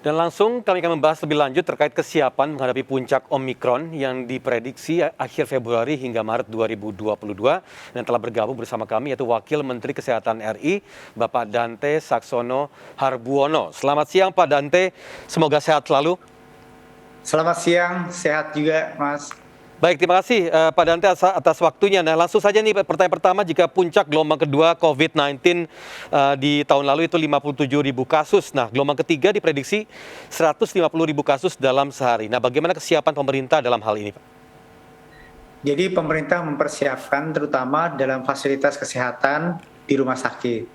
Dan langsung kami akan membahas lebih lanjut terkait kesiapan menghadapi puncak Omikron yang diprediksi akhir Februari hingga Maret 2022. Dan telah bergabung bersama kami yaitu Wakil Menteri Kesehatan RI, Bapak Dante Saxono Harbuono. Selamat siang Pak Dante, semoga sehat selalu. Selamat siang, sehat juga Mas. Baik, terima kasih Pak Dante atas waktunya. Nah, langsung saja nih pertanyaan pertama, jika puncak gelombang kedua COVID-19 di tahun lalu itu 57.000 kasus. Nah, gelombang ketiga diprediksi 150.000 kasus dalam sehari. Nah, bagaimana kesiapan pemerintah dalam hal ini, Pak? Jadi pemerintah mempersiapkan terutama dalam fasilitas kesehatan di rumah sakit.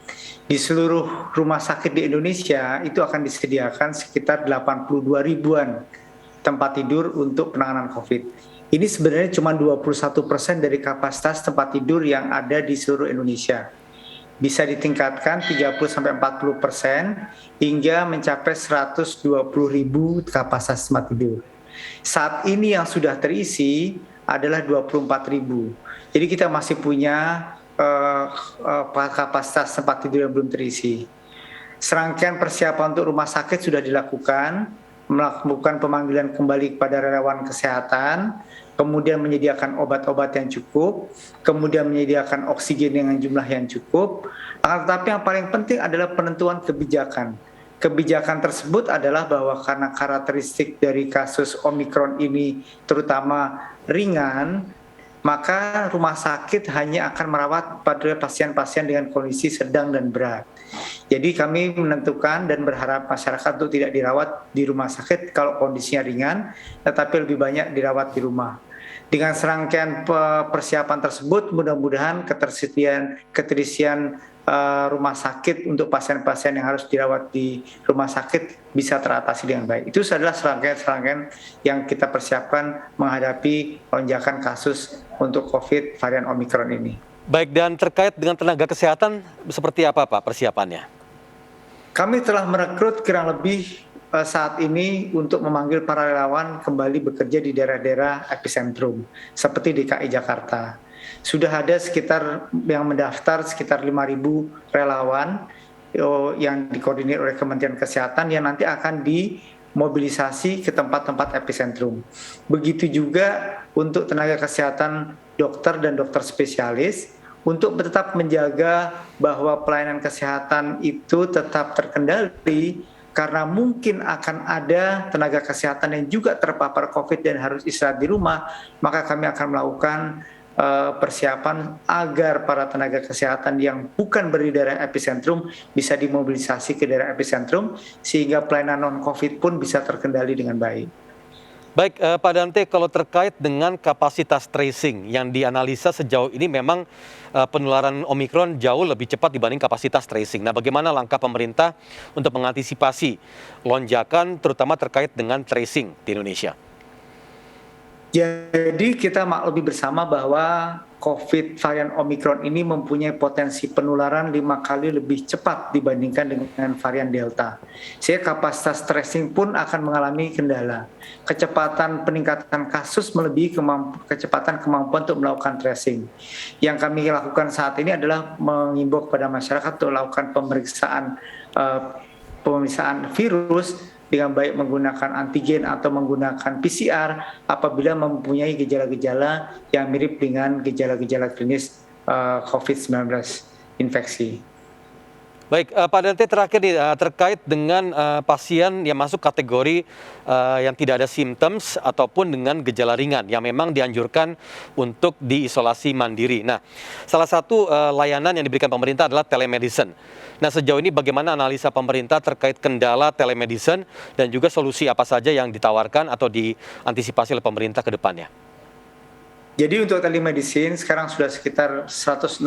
Di seluruh rumah sakit di Indonesia itu akan disediakan sekitar 82 ribuan tempat tidur untuk penanganan COVID. Ini sebenarnya cuma 21% dari kapasitas tempat tidur yang ada di seluruh Indonesia. Bisa ditingkatkan 30-40% hingga mencapai 120.000 kapasitas tempat tidur. Saat ini yang sudah terisi adalah 24.000. Jadi kita masih punya kapasitas tempat tidur yang belum terisi. Serangkaian persiapan untuk rumah sakit sudah dilakukan, melakukan pemanggilan kembali kepada relawan kesehatan, kemudian menyediakan obat-obat yang cukup, kemudian menyediakan oksigen dengan jumlah yang cukup. Tetapi yang paling penting adalah penentuan kebijakan. Kebijakan tersebut adalah bahwa karena karakteristik dari kasus Omikron ini terutama ringan, maka rumah sakit hanya akan merawat pada pasien-pasien dengan kondisi sedang dan berat. Jadi kami menentukan dan berharap masyarakat untuk tidak dirawat di rumah sakit kalau kondisinya ringan, tetapi lebih banyak dirawat di rumah. Dengan serangkaian persiapan tersebut, mudah-mudahan keterisian rumah sakit untuk pasien-pasien yang harus dirawat di rumah sakit bisa teratasi dengan baik. Itu adalah serangkaian yang kita persiapkan menghadapi lonjakan kasus untuk COVID varian Omikron ini. Baik, dan terkait dengan tenaga kesehatan, seperti apa Pak persiapannya? Kami telah merekrut kurang lebih saat ini untuk memanggil para relawan kembali bekerja di daerah-daerah epicentrum, seperti DKI Jakarta. Sudah ada sekitar yang mendaftar sekitar 5.000 relawan yang dikoordinir oleh Kementerian Kesehatan yang nanti akan dimobilisasi ke tempat-tempat epicentrum. Begitu juga untuk tenaga kesehatan dokter dan dokter spesialis untuk tetap menjaga bahwa pelayanan kesehatan itu tetap terkendali karena mungkin akan ada tenaga kesehatan yang juga terpapar COVID dan harus istirahat di rumah, maka kami akan melakukan persiapan agar para tenaga kesehatan yang bukan berada di daerah epicentrum bisa dimobilisasi ke daerah epicentrum sehingga pelayanan non-COVID pun bisa terkendali dengan baik. Baik, Pak Dante, kalau terkait dengan kapasitas tracing yang dianalisa sejauh ini memang penularan Omikron jauh lebih cepat dibanding kapasitas tracing. Nah, bagaimana langkah pemerintah untuk mengantisipasi lonjakan terutama terkait dengan tracing di Indonesia? Jadi kita maklumi bersama bahwa COVID varian Omikron ini mempunyai potensi penularan 5 kali lebih cepat dibandingkan dengan varian Delta. Sehingga kapasitas tracing pun akan mengalami kendala. Kecepatan peningkatan kasus melebihi kecepatan kemampuan untuk melakukan tracing. Yang kami lakukan saat ini adalah mengimbau kepada masyarakat untuk melakukan pemeriksaan virus dengan baik menggunakan antigen atau menggunakan PCR apabila mempunyai gejala-gejala yang mirip dengan gejala-gejala klinis COVID-19 infeksi. Baik, Pak Dante, terakhir nih, terkait dengan pasien yang masuk kategori yang tidak ada symptoms ataupun dengan gejala ringan yang memang dianjurkan untuk diisolasi mandiri. Nah, salah satu layanan yang diberikan pemerintah adalah telemedicine. Nah, sejauh ini bagaimana analisa pemerintah terkait kendala telemedicine dan juga solusi apa saja yang ditawarkan atau diantisipasi oleh pemerintah ke depannya? Jadi untuk telemedicine sekarang sudah sekitar 164.000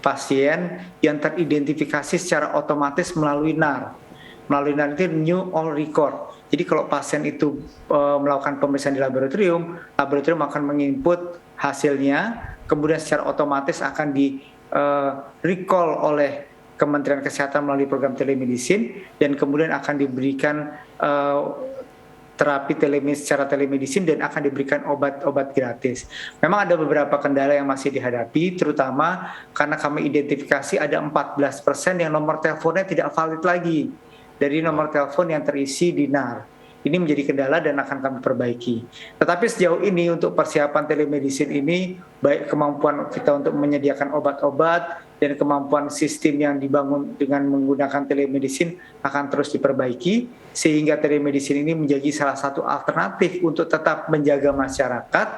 pasien yang teridentifikasi secara otomatis melalui NAR. Melalui NAR itu New All Record. Jadi kalau pasien itu melakukan pemeriksaan di laboratorium akan menginput hasilnya, kemudian secara otomatis akan recall oleh Kementerian Kesehatan melalui program telemedicine dan kemudian akan diberikan terapi secara telemedicine dan akan diberikan obat-obat gratis. Memang ada beberapa kendala yang masih dihadapi, terutama karena kami identifikasi ada 14% yang nomor teleponnya tidak valid lagi dari nomor telepon yang terisi di NAR. Ini menjadi kendala dan akan kami perbaiki. Tetapi sejauh ini untuk persiapan telemedicine ini, baik kemampuan kita untuk menyediakan obat-obat dan kemampuan sistem yang dibangun dengan menggunakan telemedicine akan terus diperbaiki, sehingga telemedicine ini menjadi salah satu alternatif untuk tetap menjaga masyarakat,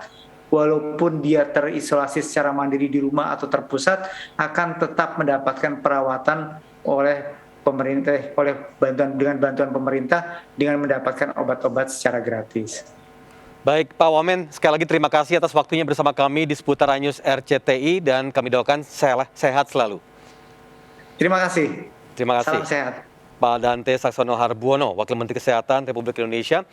walaupun dia terisolasi secara mandiri di rumah atau terpusat, akan tetap mendapatkan perawatan oleh pemerintah, dengan bantuan pemerintah dengan mendapatkan obat-obat secara gratis. Baik, Pak Wamen, sekali lagi terima kasih atas waktunya bersama kami di Seputaran News RCTI dan kami doakan sehat selalu. Terima kasih. Terima kasih. Salam sehat. Pak Dante Saxono Harbuono, Wakil Menteri Kesehatan Republik Indonesia.